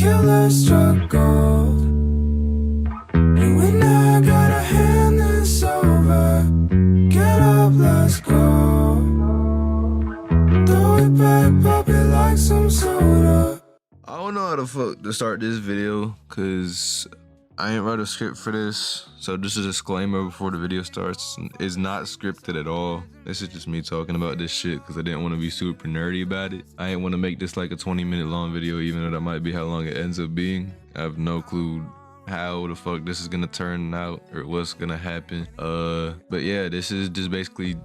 killer struck gold. You and I gotta hand this over. Get up, let's go. Throw it back, pop it like some soda. I don't know how the fuck to start this video because I ain't wrote a script for this. So just a disclaimer before the video starts, it's not scripted at all. This is just me talking about this shit because I didn't want to be super nerdy about it. I ain't want to make this like a 20-minute long video, even though that might be how long it ends up being. I have no clue how the fuck this is gonna turn out or what's gonna happen. But yeah, this is just basically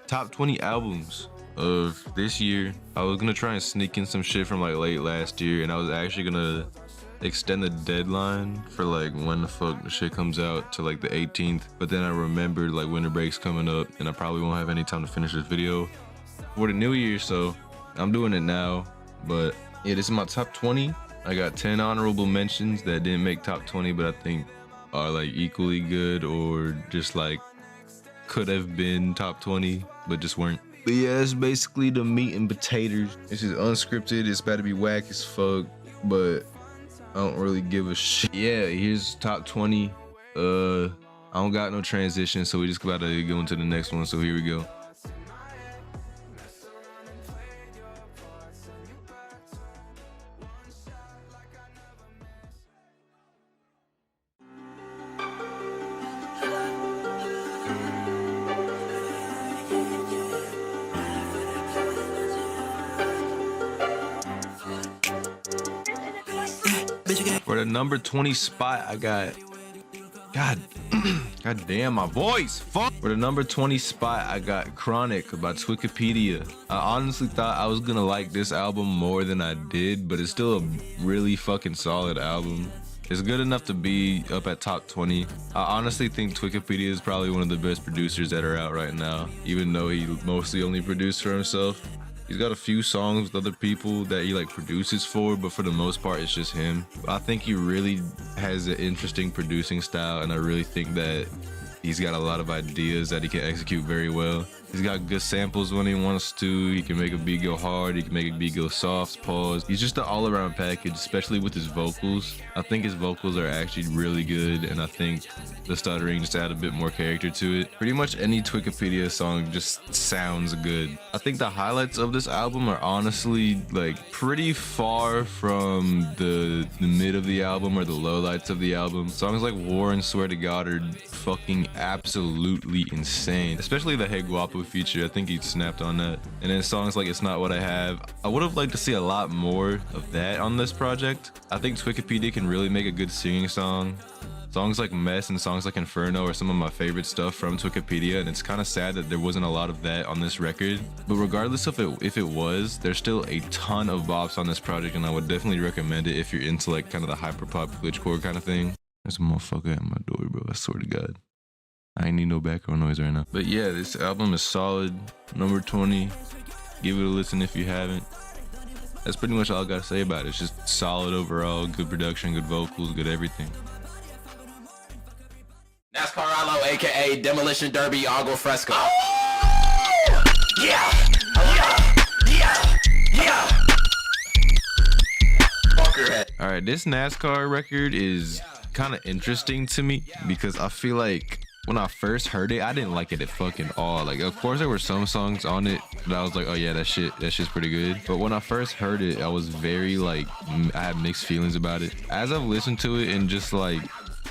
top 20 albums of this year. I was gonna try and sneak in some shit from like late last year, and I was actually gonna extend the deadline for like when the fuck the shit comes out to like the 18th, but then I remembered like winter break's coming up and I probably won't have any time to finish this video for the new year, so I'm doing it now. But yeah, this is my top 20. I got 10 honorable mentions that didn't make top 20 but I think are like equally good or just like could have been top 20 but just weren't. But yeah, it's basically the meat and potatoes. This is unscripted, it's about to be whack as fuck, but I don't really give a shit. Yeah, here's top 20. I don't got no transition, so we just about to go into the next one, so here we go. For the number 20 spot, I got God damn my voice. Fuck. For the number 20 spot, I got Quannic by Twikipedia. I honestly thought I was gonna like this album more than I did, but it's still a really fucking solid album. It's good enough to be up at top 20. I honestly think Twikipedia is probably one of the best producers that are out right now, even though he mostly only produced for himself. He's got a few songs with other people that he like produces for, but for the most part, it's just him. I think he really has an interesting producing style, and I really think that he's got a lot of ideas that he can execute very well. He's got good samples when he wants to. He can make a beat go hard. He can make a beat go soft, pause. He's just an all-around package, especially with his vocals. I think his vocals are actually really good, and I think the stuttering just add a bit more character to it. Pretty much any Twikipedia song just sounds good. I think the highlights of this album are honestly like pretty far from the mid of the album or the lowlights of the album. Songs like War and Swear to God are fucking absolutely insane, especially the Hey Guapo feature. I think he snapped on that. And then songs like It's Not What I Have. I would have liked to see a lot more of that on this project. I think Twikipedia can really make a good singing song. Songs like Mess and songs like Inferno are some of my favorite stuff from Twikipedia, and it's kind of sad that there wasn't a lot of that on this record. But regardless of if it was, there's still a ton of bops on this project, and I would definitely recommend it if you're into like kind of the hyperpop glitchcore kind of thing. There's a motherfucker at my door, bro. I swear to God. I ain't need no background noise right now. But yeah, this album is solid. Number 20. Give it a listen if you haven't. That's pretty much all I gotta say about it. It's just solid overall. Good production, good vocals, good everything. Nascar Aloe, aka Demolition Derby Agua Fresca. Oh! Yeah! Fuckerhead. Alright, this NASCAR record is kind of interesting to me because I feel like when I first heard it, I didn't like it at fucking all. Like, of course, there were some songs on it that I was like, oh yeah, that shit's pretty good. But when I first heard it, I was very like, I had mixed feelings about it. As I've listened to it and just like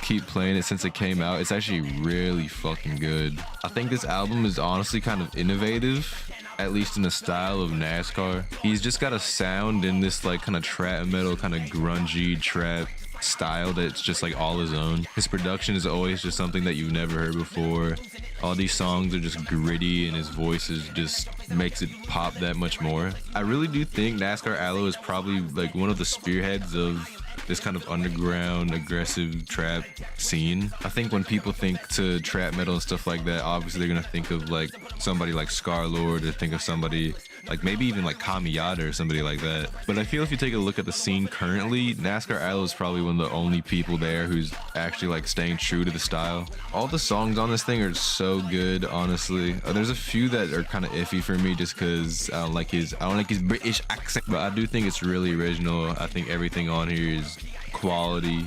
keep playing it since it came out, it's actually really fucking good. I think this album is honestly kind of innovative, at least in the style of NASCAR. He's just got a sound in this like kind of trap metal, kind of grungy trap style that's just like all his own. His production is always just something that you've never heard before. All these songs are just gritty, and his voice is just makes it pop that much more. I really do think Nascar Aloe is probably like one of the spearheads of this kind of underground aggressive trap scene. I think when people think to trap metal and stuff like that, obviously they're gonna think of like somebody like Scarlord, or think of somebody like maybe even like Kamiyata or somebody like that. But I feel if you take a look at the scene currently, Nascar Aloe is probably one of the only people there who's actually like staying true to the style. All the songs on this thing are so good, honestly. There's a few that are kind of iffy for me just because I don't like his British accent, but I do think it's really original. I think everything on here is quality,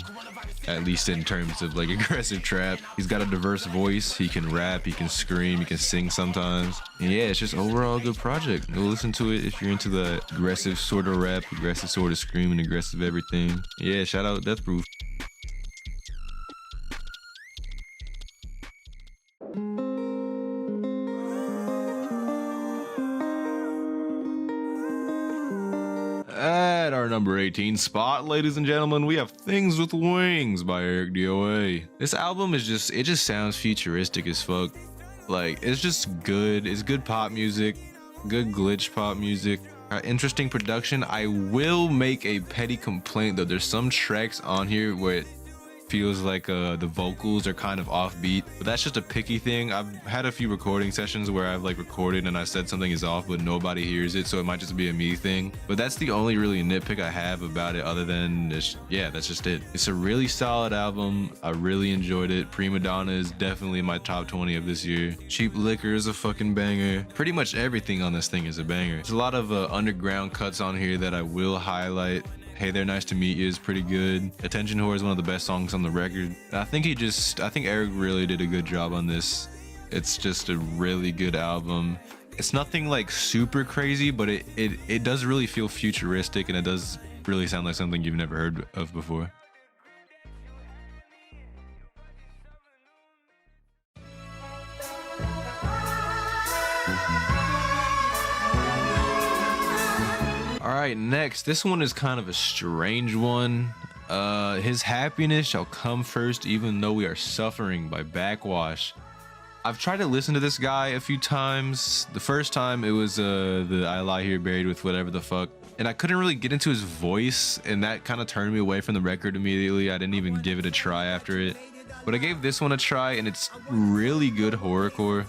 at least in terms of like aggressive trap. He's got a diverse voice. He can rap, he can scream, he can sing sometimes. And yeah, it's just overall a good project. Go listen to it if you're into the aggressive sort of rap, aggressive sort of screaming, aggressive everything. Yeah, shout out Death Proof. At our number 18 spot, ladies and gentlemen, we have Things with Wings by ericdoa. This album is just, it just sounds futuristic as fuck. Like, it's just good. It's good pop music, good glitch pop music, interesting production. I will make a petty complaint though. There's some tracks on here where it feels like the vocals are kind of offbeat, but that's just a picky thing. I've had a few recording sessions where I've like recorded and I said something is off but nobody hears it, so it might just be a me thing. But that's the only really nitpick I have about it, other than yeah, that's just it. It's a really solid album. I really enjoyed it. Prima Donna is definitely in my top 20 of this year. Cheap Liquor is a fucking banger. Pretty much everything on this thing is a banger. There's a lot of underground cuts on here that I will highlight. Hey There, Nice to Meet You is pretty good. Attention Whore is one of the best songs on the record. I think Eric really did a good job on this. It's just a really good album. It's nothing like super crazy, but it does really feel futuristic, and it does really sound like something you've never heard of before. All right, next, this one is kind of a strange one. His Happiness Shall Come First Even Though We Are Suffering by Backxwash. I've tried to listen to this guy a few times. The first time it was the I Lie Here Buried With Whatever the Fuck, and I couldn't really get into his voice, and that kind of turned me away from the record immediately. I didn't even give it a try after it, but I gave this one a try, and it's really good horrorcore.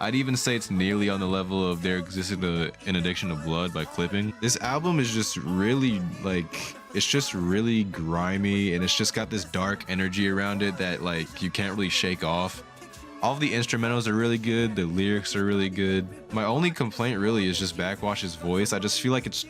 I'd even say it's nearly on the level of There Existed an Addiction to Blood by Clipping. This album is just really like, it's just really grimy, and it's just got this dark energy around it that like you can't really shake off. All of the instrumentals are really good, the lyrics are really good. My only complaint really is just Backxwash's voice. I just feel like it's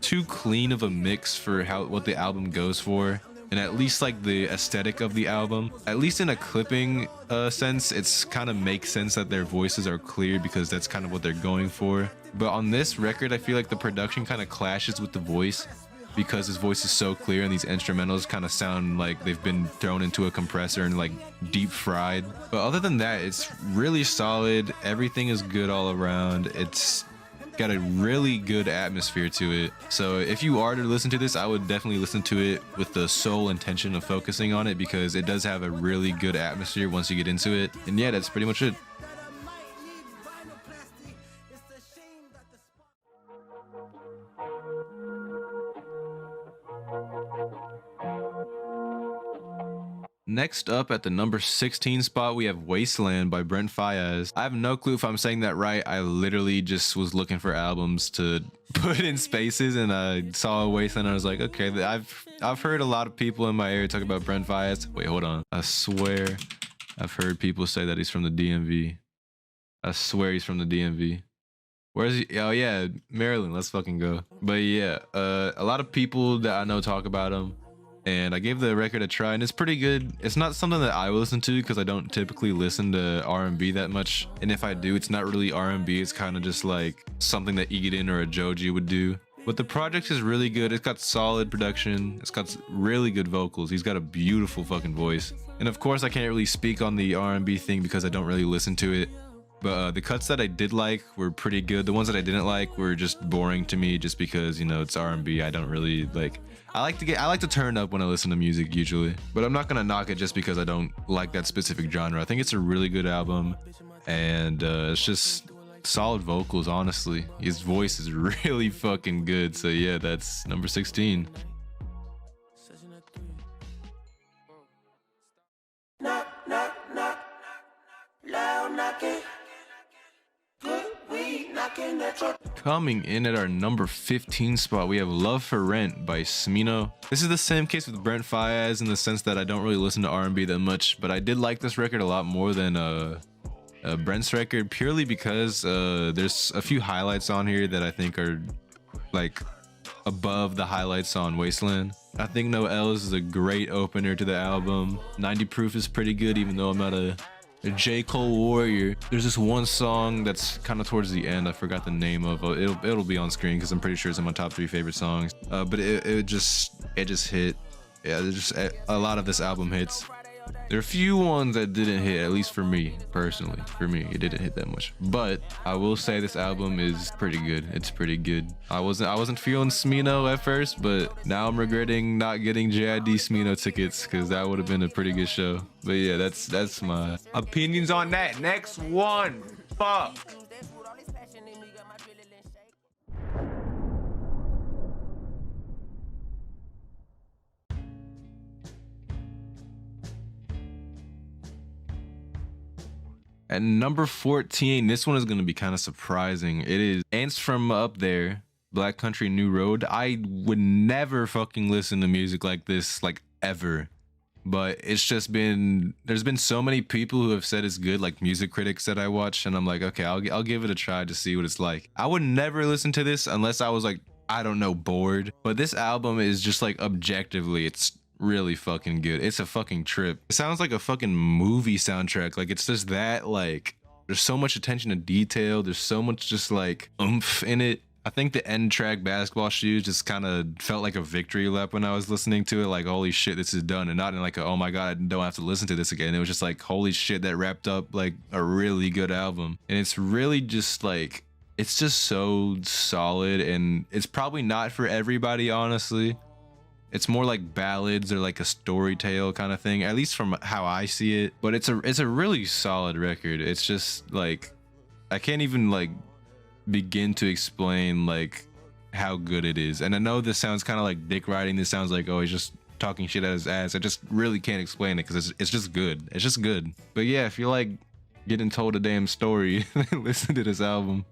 too clean of a mix for what the album goes for. And at least like the aesthetic of the album, at least in a Clipping sense, it's kind of makes sense that their voices are clear because that's kind of what they're going for. But on this record, I feel like the production kind of clashes with the voice because his voice is so clear, and these instrumentals kind of sound like they've been thrown into a compressor and like deep fried. But other than that, it's really solid. Everything is good all around. It's got a really good atmosphere to it. So if you are to listen to this, I would definitely listen to it with the sole intention of focusing on it, because it does have a really good atmosphere once you get into it. And yeah, that's pretty much it. Next up at the number 16 spot, we have Wasteland by Brent Faiyaz. I have no clue if I'm saying that right. I literally just was looking for albums to put in spaces, and I saw Wasteland and I was like, okay, I've heard a lot of people in my area talk about Brent Faiyaz. Wait, hold on. I swear I've heard people say that he's from the DMV. I swear he's from the DMV. Where's he? Oh yeah, Maryland. Let's fucking go. But yeah, a lot of people that I know talk about him, and I gave the record a try, and it's pretty good. It's not something that I will listen to because I don't typically listen to R&B that much, and if I do, it's not really R&B. It's kind of just like something that Igedin or a Joji would do. But the project is really good. It's got solid production. It's got really good vocals. He's got a beautiful fucking voice. And of course, I can't really speak on the R&B thing because I don't really listen to it. But the cuts that I did like were pretty good. The ones that I didn't like were just boring to me, just because, you know, it's R&B. I don't really like. I like to turn up when I listen to music usually, but I'm not gonna knock it just because I don't like that specific genre. I think it's a really good album, and it's just solid vocals. Honestly, his voice is really fucking good. So yeah, that's number 16. Knock, knock, knock, loud knocking. Good weed, Coming in at our number 15 spot, we have Love for Rent by Smino. This is the same case with Brent Faiyaz in the sense that I don't really listen to R&B that much, but I did like this record a lot more than Brent's record, purely because there's a few highlights on here that I think are like above the highlights on Wasteland. I think No L's is a great opener to the album. 90 Proof is pretty good, even though I'm not a J. Cole warrior. There's this one song that's kind of towards the end. I forgot the name of it. It'll be on screen because I'm pretty sure it's in my top 3 favorite songs. But it just hit. Yeah, there's just a lot of this album hits. There are a few ones that didn't hit, at least for me personally. For me, it didn't hit that much. But I will say this album is pretty good. It's pretty good. I wasn't feeling Smino at first, but now I'm regretting not getting jaydes Smino tickets because that would have been a pretty good show. But yeah, that's my opinions on that. Next one. Fuck. At number 14, this one is going to be kind of surprising. It is Ants from Up There, Black Country New Road. I would never fucking listen to music like this, like ever. But it's just been, there's been so many people who have said it's good, like music critics that I watch, and I'm like, okay, I'll give it a try to see what it's like. I would never listen to this unless I was like, I don't know, bored. But this album is just like objectively, it's really fucking good. It's a fucking trip. It sounds like a fucking movie soundtrack. Like it's just that, like there's so much attention to detail, there's so much just like oomph in it. I think the end track, Basketball Shoes, just kind of felt like a victory lap when I was listening to it. Like, holy shit, this is done. And not in like a, oh my god, I don't have to listen to this again. It was just like, holy shit, that wrapped up like a really good album. And it's really just like, it's just so solid, and it's probably not for everybody, honestly. It's more like ballads or like a story tale kind of thing, at least from how I see it. But it's a really solid record. It's just like, I can't even like begin to explain like how good it is. And I know this sounds kind of like dick riding. This sounds like, oh, he's just talking shit at his ass. I just really can't explain it because it's just good. It's just good. But yeah, if you like getting told a damn story, listen to this album.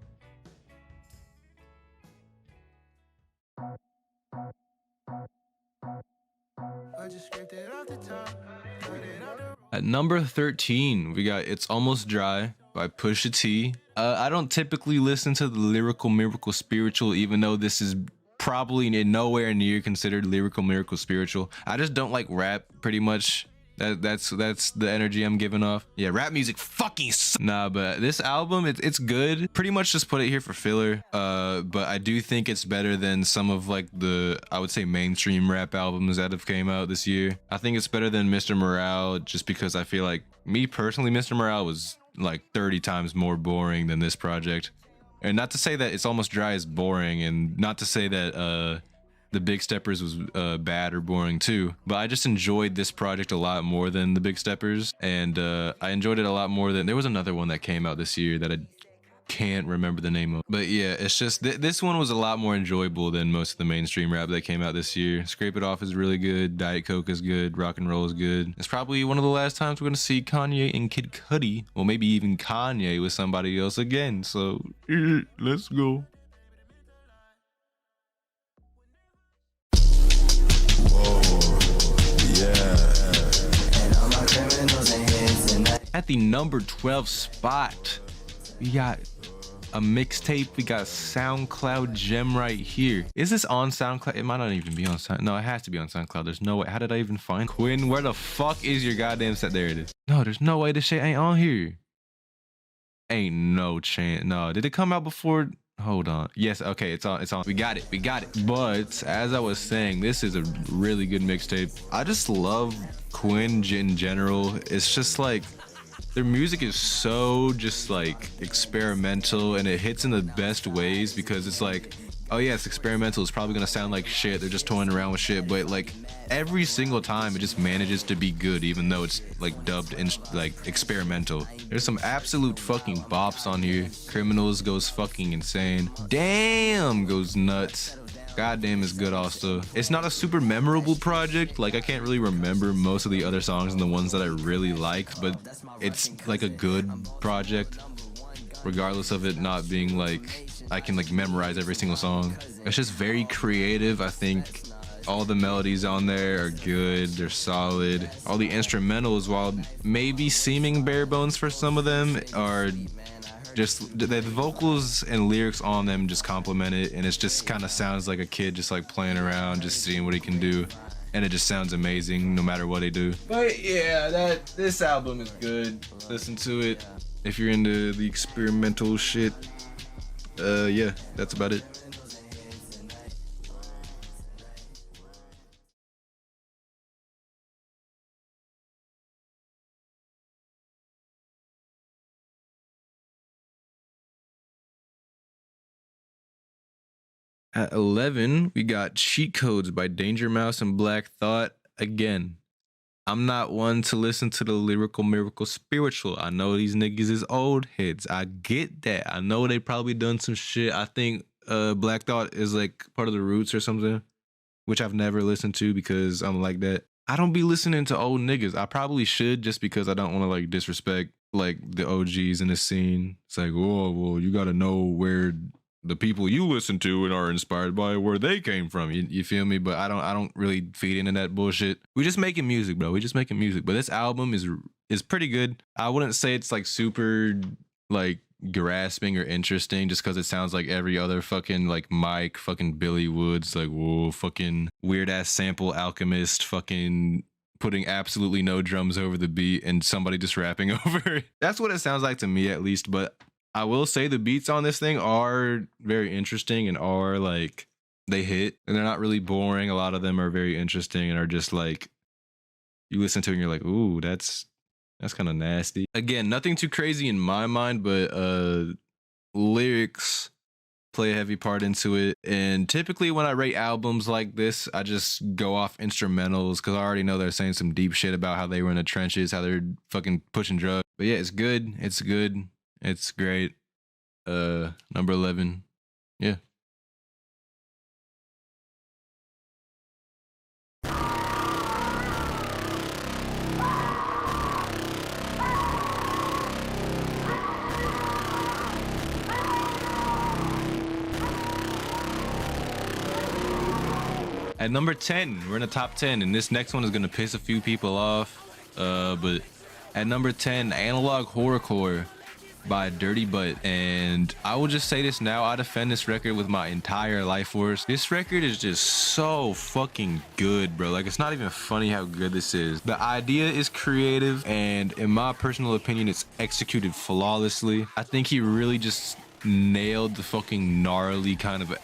At number 13, we got It's Almost Dry by Pusha T. I don't typically listen to the lyrical miracle spiritual, even though this is probably nowhere near considered lyrical miracle spiritual. I just don't like rap, pretty much. That's the energy I'm giving off. Yeah, rap music fucking sucks. Nah, but this album, it's good. Pretty much just put it here for filler. But I do think it's better than some of like the, I would say, mainstream rap albums that have came out this year. I think it's better than Mr. Morale, just because I feel like, me personally, Mr. Morale was like 30 times more boring than this project. And not to say that It's Almost Dry is boring, and not to say that the Big Steppers was bad or boring too, but I just enjoyed this project a lot more than the Big Steppers, and I enjoyed it a lot more than, there was another one that came out this year that I can't remember the name of. But yeah, it's just this one was a lot more enjoyable than most of the mainstream rap that came out this year. Scrape It Off is really good, Diet Coke is good, Rock and Roll is good. It's probably one of the last times we're gonna see Kanye and Kid Cudi, or maybe even Kanye with somebody else again, so let's go. At the number 12 spot, we got a mixtape. We got SoundCloud gem right here. Is this on SoundCloud? It might not even be on SoundCloud. No, it has to be on SoundCloud. There's no way. How did I even find Quinn? Where the fuck is your goddamn set? There it is. No, there's no way this shit ain't on here. Ain't no chance. No, did it come out before? Hold on. Yes, okay, it's on. We got it. But as I was saying, this is a really good mixtape. I just love Quinn in general. It's just like, their music is so just like experimental, and it hits in the best ways, because it's like, oh yeah, it's experimental, it's probably gonna sound like shit, they're just toying around with shit, but like every single time it just manages to be good, even though it's like dubbed in like experimental. There's some absolute fucking bops on here. Criminals goes fucking insane. Damn goes nuts. Goddamn is good also. It's not a super memorable project. Like, I can't really remember most of the other songs and the ones that I really liked, but it's like a good project. regardless of it not being like I can like memorize every single song. It's just very creative. I think all the melodies on there are good, they're solid. All the instrumentals, while maybe seeming bare bones for some of them, are just the vocals and lyrics on them just complement it, and it just kind of sounds like a kid just like playing around, just seeing what he can do, and it just sounds amazing no matter what they do. But yeah, this album is good. Listen to it if you're into the experimental shit. Yeah, that's about it. At 11, we got Cheat Codes by Danger Mouse and Black Thought. Again, I'm not one to listen to the lyrical miracle spiritual. I know these niggas is old heads. I get that. I know they probably done some shit. I think Black Thought is like part of the Roots or something, which I've never listened to because I'm like that. I don't be listening to old niggas. I probably should, just because I don't want to like disrespect like the OGs in the scene. It's like, oh, well, you got to know where the people you listen to and are inspired by where they came from. You feel me? But I don't really feed into that bullshit. We just making music, bro. We just making music. But this album is pretty good. I wouldn't say it's like super like grasping or interesting just because it sounds like every other fucking like Mike, fucking Billy Woods, like whoa, fucking weird ass sample alchemist, fucking putting absolutely no drums over the beat and somebody just rapping over it. That's what it sounds like to me, at least. But I will say the beats on this thing are very interesting and are like, they hit and they're not really boring. A lot of them are very interesting and are just like, you listen to it and you're like, ooh, that's kind of nasty. Again, nothing too crazy in my mind, but lyrics play a heavy part into it. And typically when I rate albums like this, I just go off instrumentals because I already know they're saying some deep shit about how they were in the trenches, how they're fucking pushing drugs. But yeah, it's good. It's good. It's great. Number 11. Yeah. At number 10, we're in the top 10, and this next one is gonna piss a few people off. But at number 10, Analog Horrorcore by DIRTYBUTT. And I will just say this now, I defend this record with my entire life force. This record is just so fucking good, bro. Like, it's not even funny how good this is. The idea is creative, and in my personal opinion, it's executed flawlessly. I think he really just nailed the fucking gnarly kind of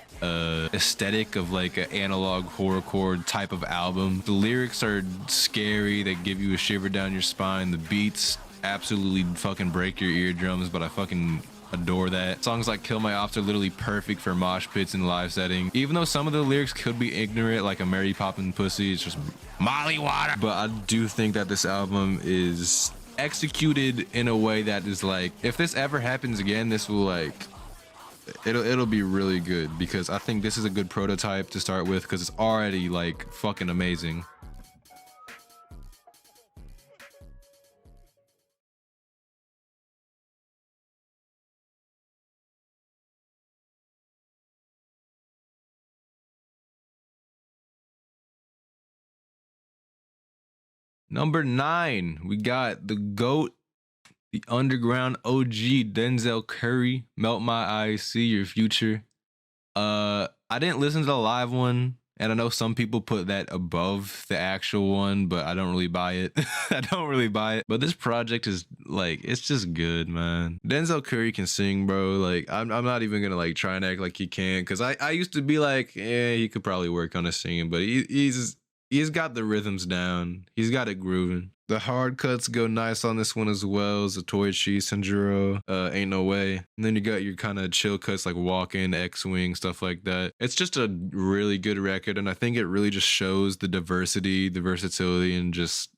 aesthetic of like an analog horrorcore type of album. The lyrics are scary, they give you a shiver down your spine. The beats absolutely fucking break your eardrums, but I fucking adore that. Songs like Kill My Ops are literally perfect for mosh pits and live setting. Even though some of the lyrics could be ignorant, like a Mary Poppin' Pussy, it's just Molly Water. But I do think that this album is executed in a way that is like, if this ever happens again, this will like, it'll be really good, because I think this is a good prototype to start with because it's already like fucking amazing. Number 9, we got the GOAT, the underground OG, Denzel Curry, Melt My Eyes, See Your Future. I didn't listen to the live one, and I know some people put that above the actual one, but I don't really buy it. I don't really buy it. But this project is like, it's just good, man. Denzel Curry can sing, bro. Like, I'm not even gonna like try and act like he can, because I used to be like, yeah, he could probably work on his singing, but he's got the rhythms down. He's got it grooving. The hard cuts go nice on this one as well. Zatoichi, Sanjuro, Ain't No Way. And then you got your kind of chill cuts like Walk In, X-Wing, stuff like that. It's just a really good record, and I think it really just shows the diversity, the versatility, and just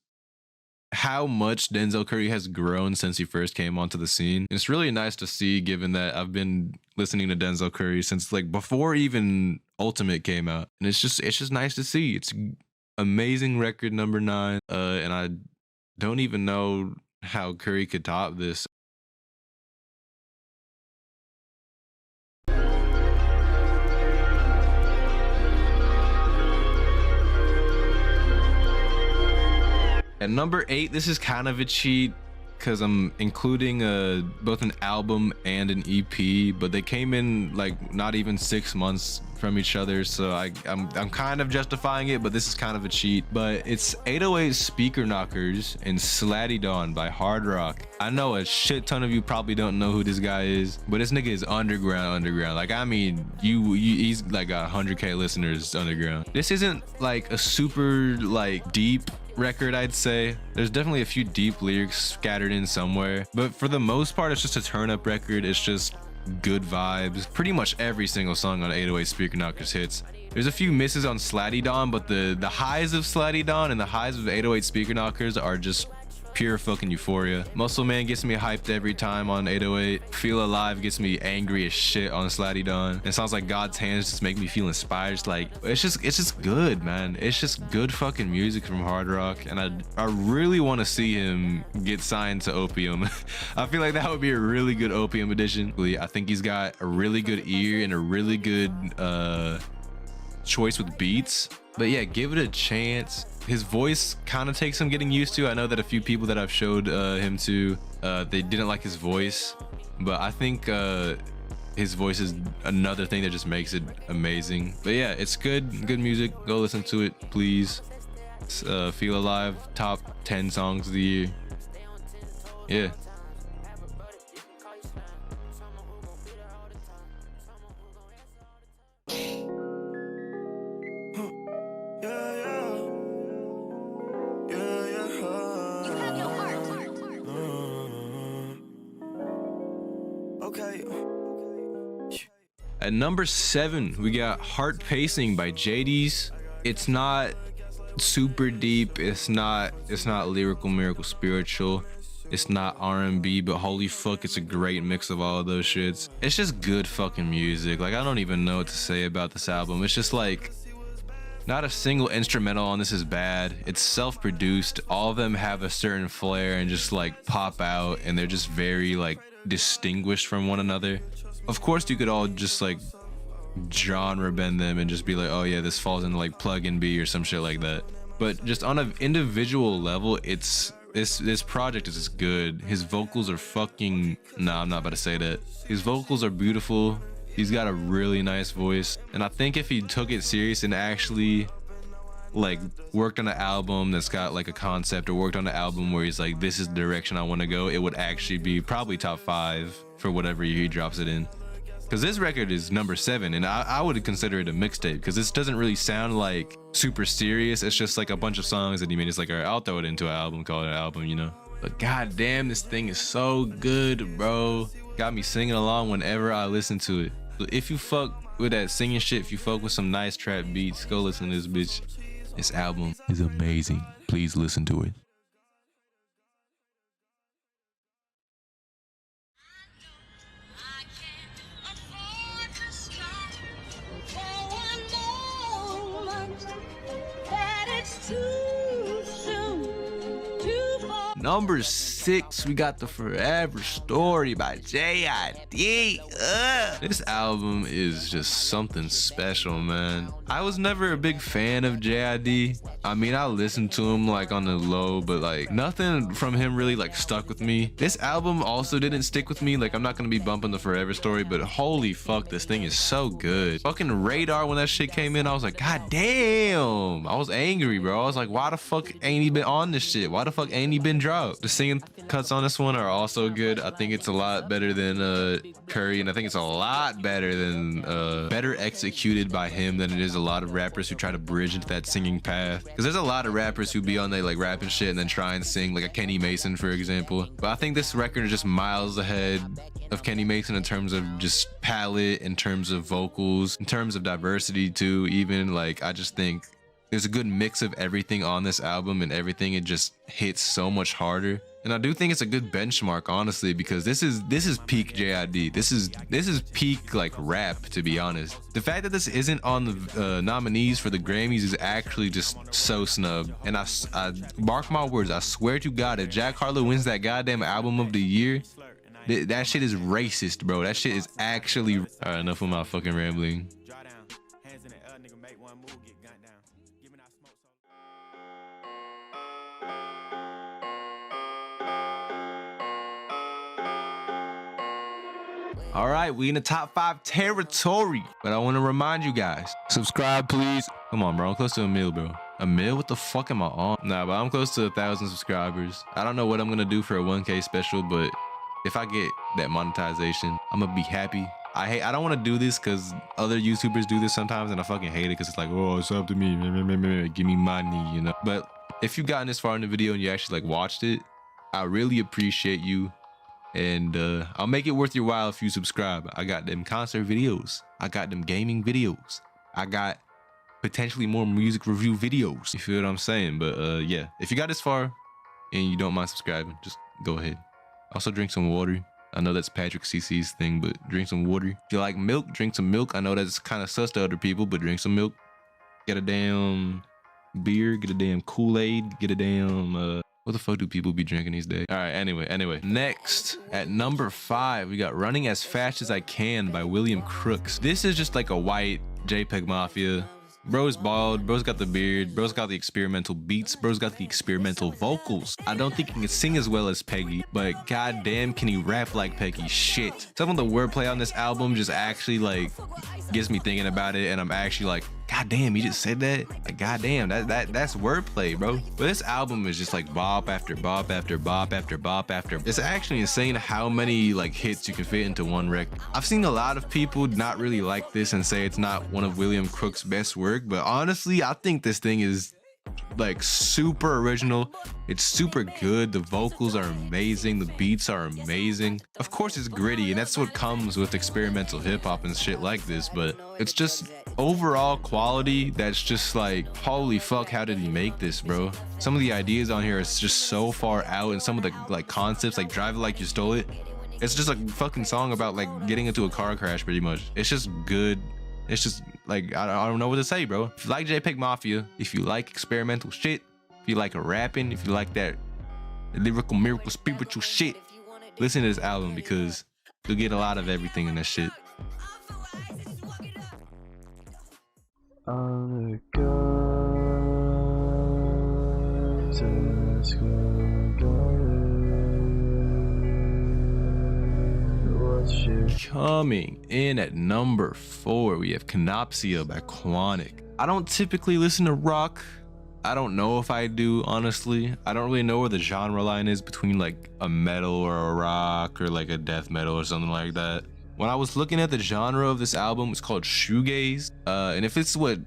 how much Denzel Curry has grown since he first came onto the scene. And it's really nice to see, given that I've been listening to Denzel Curry since like before even Ultimate came out. And it's just nice to see. It's amazing record, number 9. And I don't even know how Curry could top this. At number 8, this is kind of a cheat because I'm including both an album and an EP, but they came in like not even 6 months from each other, so I'm kind of justifying it, but this is kind of a cheat. But it's 808 Speaker Knockers and Slatty Dawn by Hardrock. I know a shit ton of you probably don't know who this guy is, but this nigga is underground. Like, I mean, he's like got 100K listeners underground. This isn't like a super like deep record, I'd say. There's definitely a few deep lyrics scattered in somewhere, but for the most part, it's just a turn up record. It's just good vibes. Pretty much every single song on 808 Speaker Knockers hits. There's a few misses on Slatty Dawn, but the highs of Slatty Dawn and the highs of 808 Speaker Knockers are just pure fucking euphoria. Muscle Man gets me hyped every time on 808. Feel Alive gets me angry as shit on Slatty Dawn. It sounds like God's hands just make me feel inspired. It's like, it's just good, man. It's just good fucking music from Hardrock, and I really want to see him get signed to Opium. I feel like that would be a really good Opium edition. I think he's got a really good ear and a really good choice with beats. But yeah, give it a chance. His voice kind of takes some getting used to. I know that a few people that I've showed him to, they didn't like his voice, but I think his voice is another thing that just makes it amazing. But yeah, it's good music. Go listen to it, please. Feel Alive, top 10 songs of the year. Yeah. At number 7, we got Heart Pacing by jaydes. It's not super deep. It's not lyrical, miracle, spiritual. It's not R&B, but holy fuck, it's a great mix of all of those shits. It's just good fucking music. Like, I don't even know what to say about this album. It's just like, not a single instrumental on this is bad. It's self-produced. All of them have a certain flair and just like pop out, and they're just very like distinguished from one another. Of course, you could all just like genre bend them and just be like, oh yeah, this falls into like plug and B or some shit like that. But just on an individual level, this project is just good. His vocals are fucking, nah, I'm not about to say that. His vocals are beautiful. He's got a really nice voice, and I think if he took it serious and actually like worked on an album that's got like a concept, or worked on an album where he's like, this is the direction I want to go, it would actually be probably top 5 for whatever year he drops it in. Because this record is number 7, and I would consider it a mixtape, because this doesn't really sound like super serious. It's just like a bunch of songs that he made. It's like, all right, I'll throw it into an album, call it an album, you know. But goddamn, this thing is so good, bro. Got me singing along whenever I listen to it. So if you fuck with that singing shit, if you fuck with some nice trap beats, go listen to this bitch. This album is amazing. Please listen to it. Number 6, we got The Forever Story by JID. This album is just something special, man. I was never a big fan of JID. I mean, I listened to him like on the low, but like nothing from him really like stuck with me. This album also didn't stick with me. Like, I'm not gonna be bumping The Forever Story, but holy fuck, this thing is so good. Fucking Radar, when that shit came in, I was like, god damn. I was angry, bro. I was like, why the fuck ain't he been on this shit? Why the fuck ain't he been dropped? The singing cuts on this one are also good. I think it's a lot better than Curry, and I think it's a lot better than better executed by him than it is a lot of rappers who try to bridge into that singing path. Because there's a lot of rappers who be on there like rapping shit and then try and sing, like a Kenny Mason, for example. But I think this record is just miles ahead of Kenny Mason in terms of just palette, in terms of vocals, in terms of diversity too. Even like, I just think there's a good mix of everything on this album, and everything, it just hits so much harder. And I do think it's a good benchmark, honestly, because this is peak JID. This is peak like rap, to be honest. The fact that this isn't on the nominees for the Grammys is actually just so snub. And I mark my words, I swear to God, if Jack Harlow wins that goddamn album of the year, that shit is racist, bro. That shit is actually. All right, enough of my fucking rambling. All right, we in the top 5 territory. But I want to remind you guys, subscribe, please. Come on, bro. I'm close to a mil, bro. A mil? What the fuck am I on? Nah, but I'm close to 1,000 subscribers. I don't know what I'm gonna do for a 1K special, but if I get that monetization, I'm gonna be happy. I don't want to do this because other YouTubers do this sometimes, and I fucking hate it because it's like, oh, it's up to me. Give me money, you know. But if you've gotten this far in the video and you actually like watched it, I really appreciate you. And I'll make it worth your while if you subscribe. I got them concert videos. I got them gaming videos. I got potentially more music review videos. You feel what I'm saying? But yeah, if you got this far and you don't mind subscribing, just go ahead. Also drink some water. I know that's Patrick CC's thing, but drink some water. If you like milk, drink some milk. I know that's kind of sus to other people, but drink some milk. Get a damn beer, get a damn Kool-Aid, get a damn what the fuck do people be drinking these days? All right, anyway. Next, at number 5, we got Running As Fast As I Can by William Crooks. This is just like a white JPEG Mafia. Bro's bald, bro's got the beard, bro's got the experimental beats, bro's got the experimental vocals. I don't think he can sing as well as Peggy, but goddamn can he rap like Peggy. Shit. Some of the wordplay on this album just actually like gets me thinking about it, and I'm actually like, goddamn, he just said that? Like, goddamn, that's wordplay, bro. But this album is just like bop after bop after bop after bop after. It's actually insane how many like hits you can fit into one record. I've seen a lot of people not really like this and say it's not one of William Crook's best work, but honestly, I think this thing is like super original. It's super good. The vocals are amazing. The beats are amazing. Of course it's gritty, and that's what comes with experimental hip-hop and shit like this, but it's just overall quality that's just like, holy fuck, how did he make this, bro? Some of the ideas on here is just so far out, and some of the like concepts, like Drive It Like You Stole It, it's just a fucking song about like getting into a car crash pretty much. It's just good. It's just like, I don't know what to say, bro. If you like JPEG Mafia, if you like experimental shit, if you like rapping, if you like that lyrical, miracle, spiritual shit, listen to this album because you'll get a lot of everything in that shit. Coming in at number 4, we have Canopsia by Quannic. I don't typically listen to rock. I don't know if I do, honestly. I don't really know where the genre line is between like a metal or a rock or like a death metal or something like that. When I was looking at the genre of this album, it's called shoegaze. And if it's what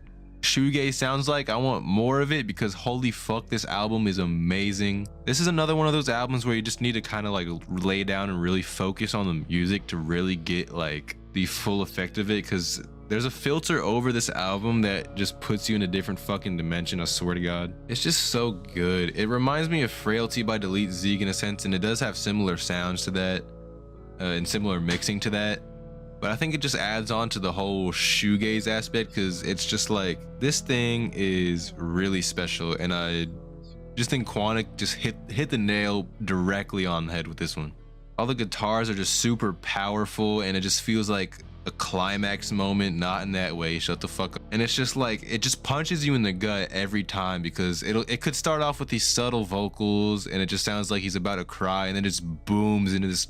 shoegaze sounds like, I want more of it because holy fuck, this album is amazing. This is another one of those albums where you just need to kind of like lay down and really focus on the music to really get like the full effect of it, because there's a filter over this album that just puts you in a different fucking dimension, I swear to God. It's just so good. It reminds me of Frailty by Delete Zeke in a sense, and it does have similar sounds to that and similar mixing to that. But I think it just adds on to the whole shoegaze aspect because it's just like, this thing is really special, and I just think Quannic just hit the nail directly on the head with this one. All the guitars are just super powerful, and it just feels like a climax moment, not in that way, shut the fuck up. And it's just like, it just punches you in the gut every time because it could start off with these subtle vocals and it just sounds like he's about to cry, and then it just booms into this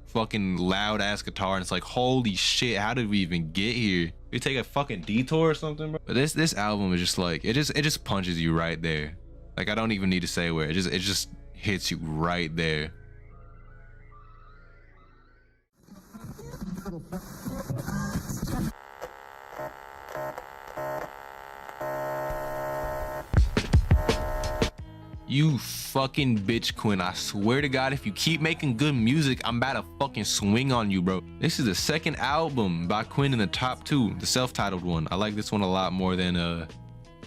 fucking loud ass guitar, and it's like, holy shit, how did we even get here? We take a fucking detour or something, bro. But this album is just like, it just punches you right there. Like, I don't even need to say where. It just hits you right there. You fucking bitch, Quinn. I swear to God, if you keep making good music, I'm about to fucking swing on you, bro. This is the second album by Quinn in the top 2, the self-titled one. I like this one a lot more than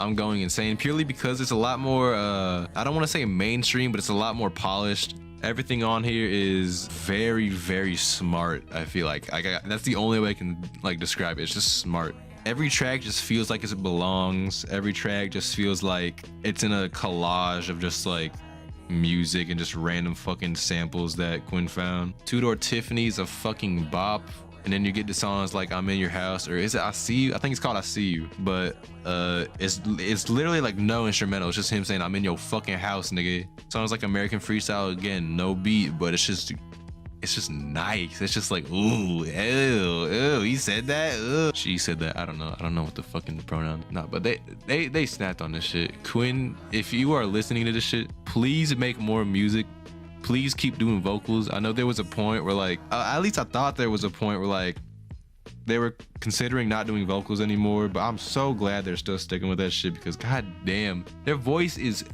I'm Going Insane, purely because it's a lot more, I don't want to say mainstream, but it's a lot more polished. Everything on here is very, very smart, I feel like. That's the only way I can like describe it. It's just smart. Every track just feels like it belongs. Every track just feels like it's in a collage of just like music and just random fucking samples that Quinn found. Two Door Tiffany's a fucking bop. And then you get the songs like I'm in Your House, or is it I See You? I think it's called I See You. But it's literally like no instrumental. It's just him saying I'm in your fucking house, nigga. Sounds like American Freestyle again, no beat, but it's just it's just nice. It's just like, ooh, ew, he said that. Ugh. She said that. I don't know what the fucking pronoun. Nah, but they snapped on this shit. Quinn, if you are listening to this shit, please make more music. Please keep doing vocals. I know there was a point where like, at least I thought there was a point where like they were considering not doing vocals anymore, but I'm so glad they're still sticking with that shit because god damn, their voice is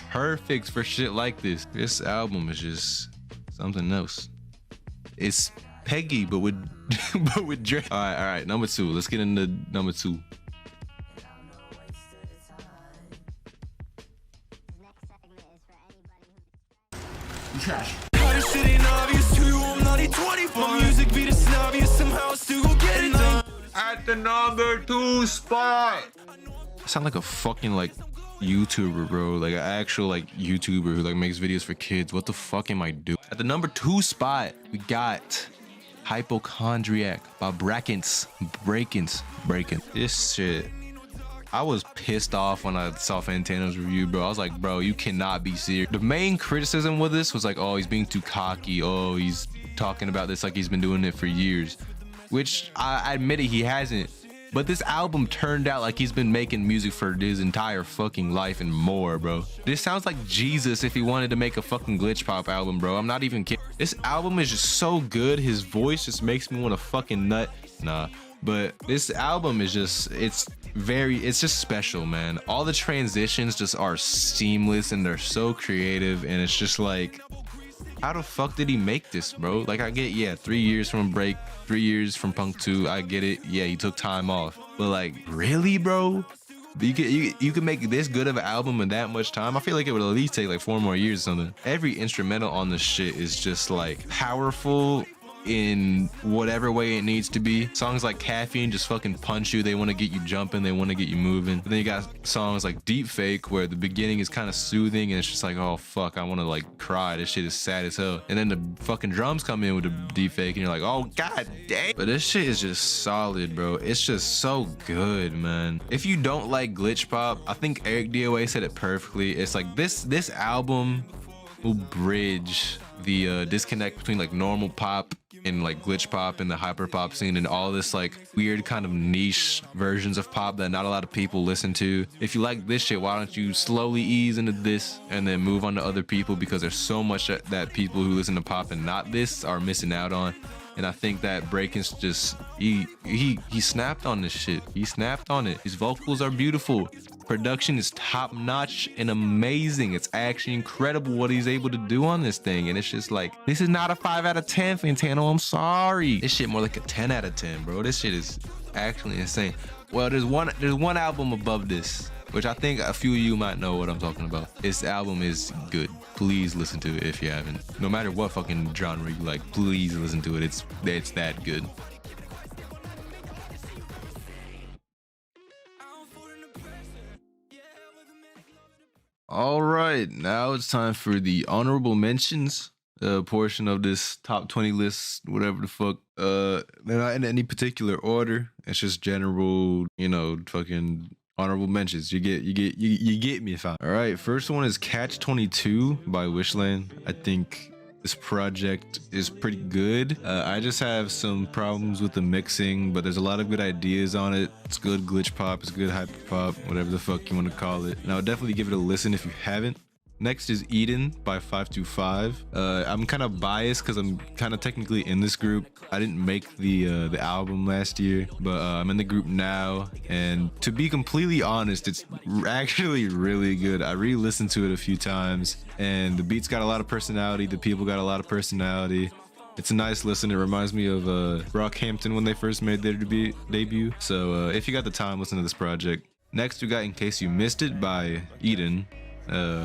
perfect for shit like this. This album is just something else. It's Peggy, but with but with Drake. All right, number 2. Let's get into number 2. Trash. This shit ain't obvious to you, I'm not 25. My music beat is obvious, somehow I still go get it done. At the number 2 spot. I sound like a fucking like YouTuber, bro. Like an actual like YouTuber who like makes videos for kids. What the fuck am I doing? At the number 2 spot, we got Hypochondriac by Brakence. This shit, I was pissed off when I saw Fantano's review, bro. I was like, bro, you cannot be serious. The main criticism with this was like, oh, he's being too cocky. Oh, he's talking about this like he's been doing it for years, which I admit it, he hasn't. But this album turned out like he's been making music for his entire fucking life and more, bro. This sounds like Jesus if he wanted to make a fucking glitch pop album, bro. I'm not even kidding. This album is just so good. His voice just makes me want to fucking nut. Nah, but this album is just, it's just special, man. All the transitions just are seamless and they're so creative, and it's just like, how the fuck did he make this, bro? Like, I get, yeah, 3 years from a break, 3 years from Punk 2, I get it. Yeah, he took time off, but like, really, bro? You could make this good of an album in that much time? I feel like it would at least take like 4 more years or something. Every instrumental on this shit is just like powerful in whatever way it needs to be. Songs like Caffeine just fucking punch you. They want to get you jumping, they want to get you moving. But then you got songs like Deep Fake where the beginning is kind of soothing and it's just like, oh fuck, I want to like cry, this shit is sad as hell. And then the fucking drums come in with the Deep Fake and you're like, oh god damn. But this shit is just solid, bro. It's just so good, man. If you don't like glitch pop, I think ericdoa said it perfectly. It's like this album will bridge the disconnect between like normal pop and like glitch pop and the hyper pop scene and all this like weird kind of niche versions of pop that not a lot of people listen to. If you like this shit, why don't you slowly ease into this and then move on to other people, because there's so much that people who listen to pop and not this are missing out on. And I think that Brakence just he snapped on this shit. He snapped on it. His vocals are beautiful. Production is top notch and amazing. It's actually incredible what he's able to do on this thing. And it's just like, this is not a 5 out of 10, Fantano. I'm sorry. This shit more like a 10 out of 10, bro. This shit is actually insane. Well, there's one album above this, which I think a few of you might know what I'm talking about. This album is good. Please listen to it if you haven't. No matter what fucking genre you like, please listen to it. It's that good. All right, now it's time for the honorable mentions portion of this top 20 list, whatever the fuck. They're not in any particular order. It's just general, you know, fucking honorable mentions. You get me if I. All right, first one is Catch 22 by Wishland. I think this project is pretty good. I just have some problems with the mixing, but there's a lot of good ideas on it. It's good glitch pop, it's good hyper pop, whatever the fuck you want to call it. And I would definitely give it a listen if you haven't. Next is Eden by 525. I'm kind of biased because I'm kind of technically in this group. I didn't make the album last year, but I'm in the group now. And to be completely honest, it's actually really good. I re-listened to it a few times, and the beats got a lot of personality. The people got a lot of personality. It's a nice listen. It reminds me of Rockhampton when they first made their debut. So if you got the time, listen to this project. Next, we got In Case You Missed It by Eden.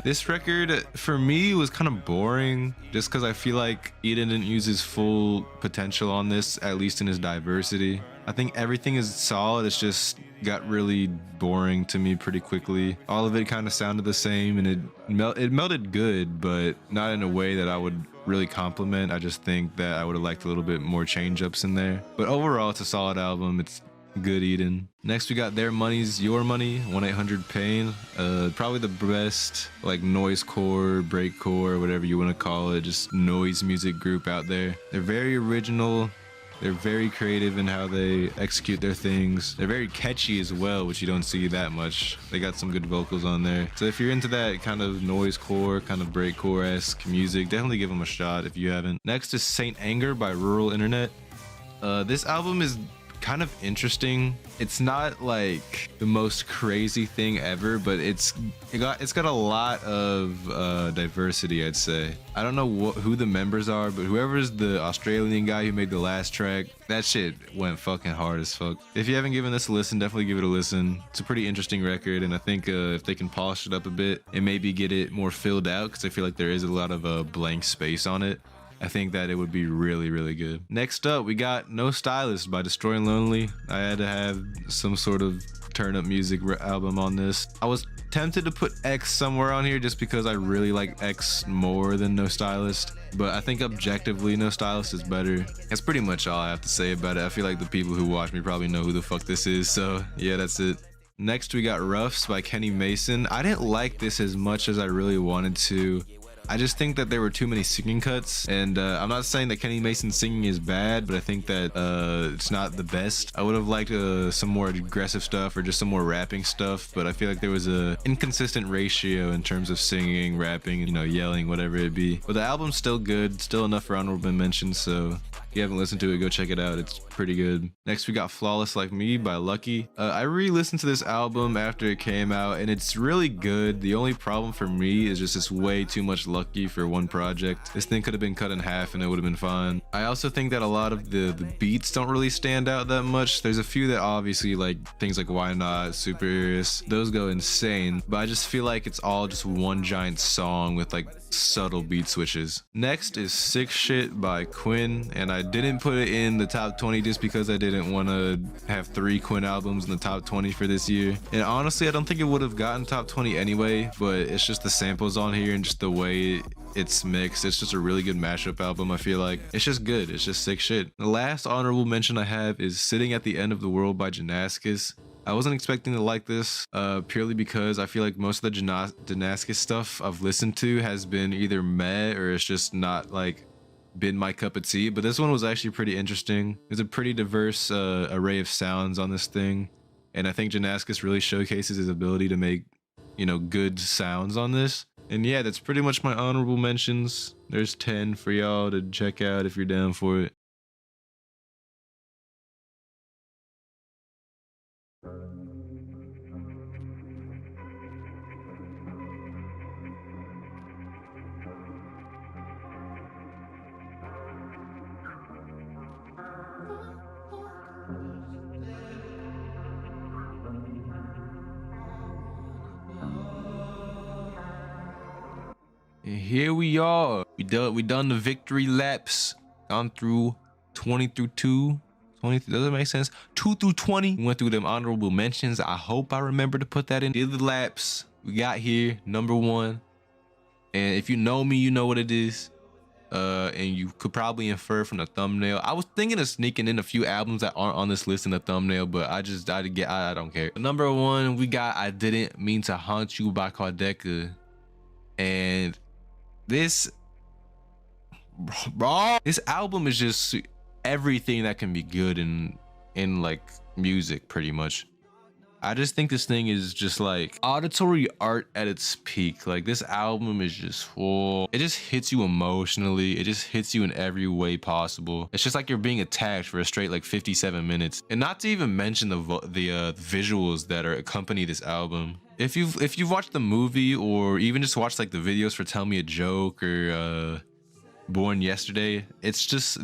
This record for me was kind of boring just because I feel like Eden didn't use his full potential on this, at least in his diversity. I think everything is solid, it's just got really boring to me pretty quickly. All of it kind of sounded the same, and it melted good, but not in a way that I would really compliment. I just think that I would have liked a little bit more change ups in there. But overall, it's a solid album. It's Good eating. Next we got Their Money's Your Money, 1-800-PAIN. Probably the best like noisecore, breakcore, whatever you want to call it, just noise music group out there. They're very original. They're very creative in how they execute their things. They're very catchy as well, which you don't see that much. They got some good vocals on there. So if you're into that kind of noisecore, kind of breakcore-esque music, definitely give them a shot if you haven't. Next is Saint Anger by Rural Internet. This album is kind of interesting. It's not like the most crazy thing ever, but it's got a lot of diversity, I'd say. I don't know who the members are, but whoever's the Australian guy who made the last track, that shit went fucking hard as fuck. If you haven't given this a listen, definitely give it a listen. It's a pretty interesting record, and I think if they can polish it up a bit and maybe get it more filled out, because I feel like there is a lot of blank space on it, I think that it would be really, really good. Next up, we got No Stylist by Destroy Lonely. I had to have some sort of turn up music album on this. I was tempted to put X somewhere on here just because I really like X more than No Stylist, but I think objectively No Stylist is better. That's pretty much all I have to say about it. I feel like the people who watch me probably know who the fuck this is, so yeah, that's it. Next, we got Roughs by Kenny Mason. I didn't like this as much as I really wanted to. I just think that there were too many singing cuts, and I'm not saying that Kenny Mason's singing is bad, but I think that it's not the best. I would have liked some more aggressive stuff or just some more rapping stuff, but I feel like there was a inconsistent ratio in terms of singing, rapping, you know, yelling, whatever it be. But the album's still good, still enough for honorable mentions, so if you haven't listened to it, go check it out. It's pretty good. Next, we got Flawless Like Me by Lucky. I re-listened to this album after it came out, and it's really good. The only problem for me is just it's way too much Lucky for one project. This thing could have been cut in half and it would have been fine. I also think that a lot of the beats don't really stand out that much. There's a few that obviously, like things like Why Not, Super Aries, those go insane, but I just feel like it's all just one giant song with like subtle beat switches. Next is Sick Shit by Quinn, and I didn't put it in the top 20 just because I didn't want to have 3 Quinn albums in the top 20 for this year. And honestly, I don't think it would have gotten top 20 anyway, but it's just the samples on here and just the way it's mixed. It's just a really good mashup album. I feel like it's just good. It's just sick shit. The last honorable mention I have is Sitting at the End of the World by Janaskis. I wasn't expecting to like this purely because I feel like most of the Janaskis stuff I've listened to has been either meh or it's just not like been my cup of tea, but this one was actually pretty interesting. There's a pretty diverse array of sounds on this thing, and I think Janaskis really showcases his ability to make, you know, good sounds on this. And yeah, that's pretty much my honorable mentions. There's 10 for y'all to check out if you're down for it. And here we are. We done the victory laps. Gone through 20 through 2. 20, does that make sense? 2 through 20. We went through them honorable mentions. I hope I remember to put that in. Did the laps. We got here, number 1. And if you know me, you know what it is. And you could probably infer from the thumbnail. I was thinking of sneaking in a few albums that aren't on this list in the thumbnail, but I don't care. Number 1, we got I Didn't Mean to Haunt You by Quadeca. And this album is just everything that can be good in like music, pretty much. I just think this thing is just like auditory art at its peak. Like this album is just, whoa, it just hits you emotionally. It just hits you in every way possible. It's just like you're being attacked for a straight like 57 minutes. And not to even mention the visuals that are accompany this album. If you've watched the movie or even just watched like the videos for Tell Me a Joke or Born Yesterday, it just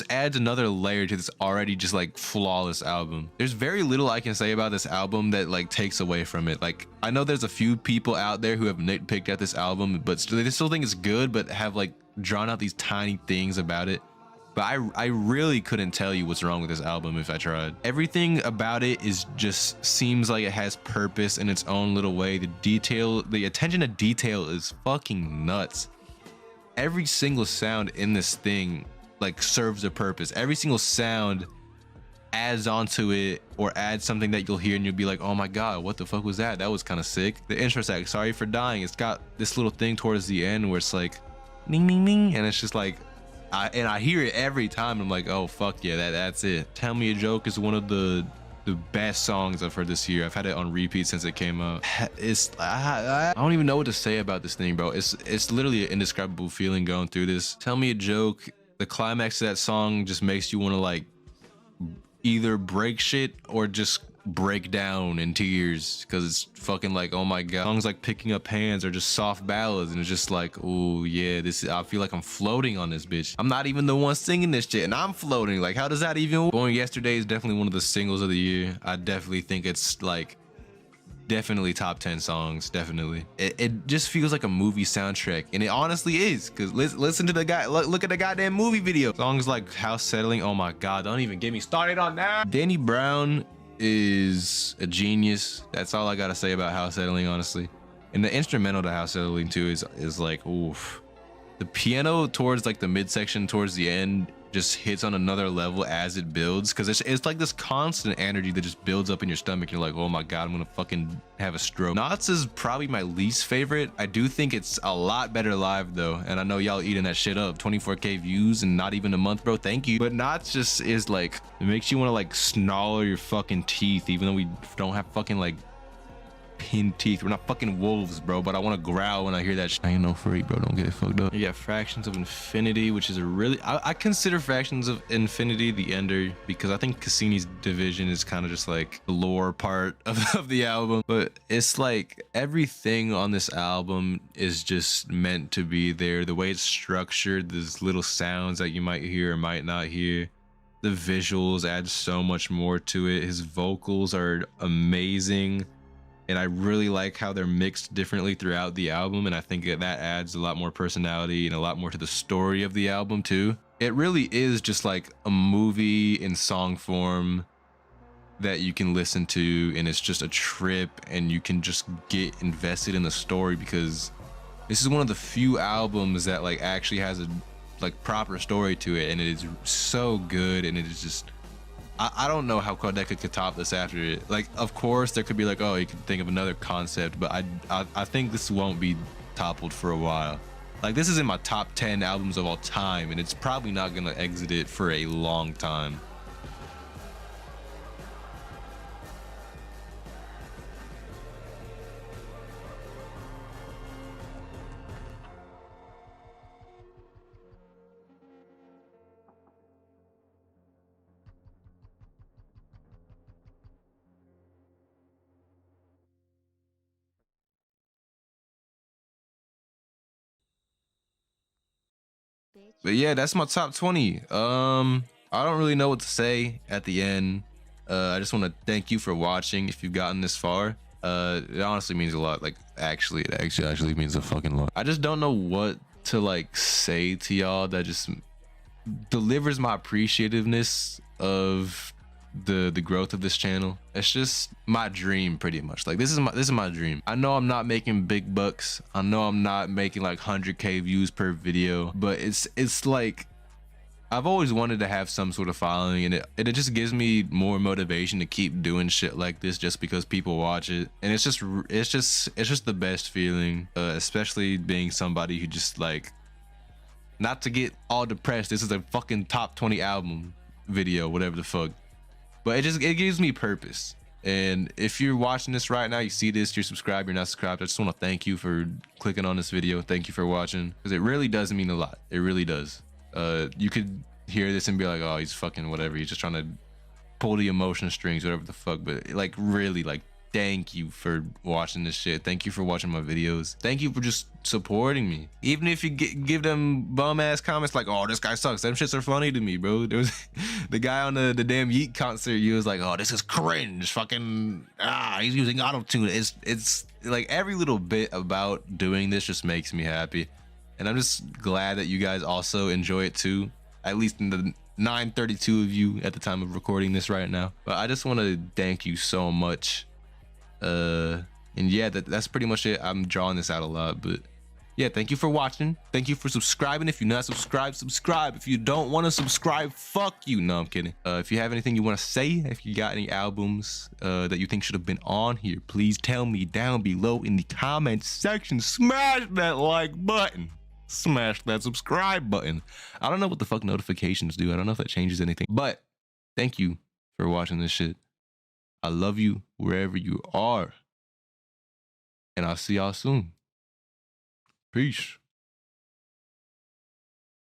adds another layer to this already just like flawless album. There's very little I can say about this album that like takes away from it. Like I know there's a few people out there who have nitpicked at this album, but they still think it's good, but have like drawn out these tiny things about it. But I really couldn't tell you what's wrong with this album if I tried. Everything about it is just seems like it has purpose in its own little way. The attention to detail is fucking nuts. Every single sound in this thing like serves a purpose. Every single sound adds onto it or adds something that you'll hear and you'll be like, oh my god, what the fuck was that? That was kind of sick. The intro track, Sorry for Dying, it's got this little thing towards the end where it's like ding ding ding, and it's just like I hear it every time. I'm like, oh fuck yeah, that's it. Tell Me a Joke is one of the best songs I've heard this year. I've had it on repeat since it came out. It's I don't even know what to say about this thing, bro. It's literally an indescribable feeling going through this. Tell Me a Joke, the climax of that song just makes you want to like either break shit or just break down in tears, because it's fucking like, oh my god. Songs like Picking Up Hands are just soft ballads, and it's just like, oh yeah, I feel like I'm floating on this bitch. I'm not even the one singing this shit and I'm floating. Like, how does that even? Born Yesterday is definitely one of the singles of the year. I definitely think it's like definitely top 10 songs. Definitely, it just feels like a movie soundtrack, and it honestly is, because listen to the guy, look at the goddamn movie video. Songs like House Settling, oh my god, don't even get me started on that. Danny Brown is a genius. That's all I gotta say about House Settling, honestly. And the instrumental to House Settling too is like, oof. The piano towards like the midsection towards the end just hits on another level as it builds, because it's like this constant energy that just builds up in your stomach. You're like, oh my god, I'm gonna fucking have a stroke. Knots is probably my least favorite. I do think it's a lot better live though, and I know y'all eating that shit up. 24k views in not even a month, bro, thank you. But Knots just is like, it makes you want to like snarl your fucking teeth, even though we don't have fucking like pin teeth. We're not fucking wolves, bro, but I want to growl when I hear that shit. I ain't no freak, bro, don't get it fucked up. You got Fractions of Infinity, which is a really, I consider Fractions of Infinity the ender, because I think Cassini's Division is kind of just like the lore part of the album. But it's like everything on this album is just meant to be there. The way it's structured, there's little sounds that you might hear or might not hear. The visuals add so much more to it. His vocals are amazing, and I really like how they're mixed differently throughout the album, and I think that adds a lot more personality and a lot more to the story of the album too. It really is just like a movie in song form that you can listen to, and it's just a trip, and you can just get invested in the story, because this is one of the few albums that like actually has a like proper story to it, and it is so good, and it is just, I don't know how Quadeca could top this after it. Like, of course, there could be like, oh, you could think of another concept, but I think this won't be toppled for a while. Like, this is in my top 10 albums of all time, and it's probably not gonna exit it for a long time. But yeah, that's my top 20. I don't really know what to say at the end. I just want to thank you for watching. If you've gotten this far, it honestly means a lot. Like, it actually means a fucking lot. I just don't know what to like say to y'all that just delivers my appreciativeness of the growth of this channel. It's just my dream, pretty much. Like, this is my dream. I know I'm not making big bucks. I know I'm not making like 100k views per video, but it's like, I've always wanted to have some sort of following, and it just gives me more motivation to keep doing shit like this just because people watch it. And it's just the best feeling, especially being somebody who just like, not to get all depressed, this is a fucking top 20 album video, whatever the fuck, but it gives me purpose. And if you're watching this right now, you see this, you're subscribed, you're not subscribed, I just want to thank you for clicking on this video. Thank you for watching, because it really does mean a lot. It really does. You could hear this and be like, oh, he's fucking whatever, he's just trying to pull the emotion strings, whatever the fuck. But like, really, like, thank you for watching this shit. Thank you for watching my videos. Thank you for just supporting me. Even if you give them bum ass comments like, oh, this guy sucks, them shits are funny to me, bro. There was the guy on the damn Yeet concert, he was like, oh, this is cringe, fucking he's using auto-tune. It's like, every little bit about doing this just makes me happy, and I'm just glad that you guys also enjoy it too, at least in the 932 of you at the time of recording this right now. But I just want to thank you so much. And yeah, that's pretty much it. I'm drawing this out a lot, but Yeah, thank you for watching. Thank you for subscribing. If you're not subscribed, subscribe. If you don't want to subscribe, fuck you. No, I'm kidding. If you have anything you want to say, if you got any albums that you think should have been on here, please tell me down below in the comments section. Smash that like button. Smash that subscribe button. I don't know what the fuck notifications do. I don't know if that changes anything. But thank you for watching this shit. I love you wherever you are. And I'll see y'all soon. Peace.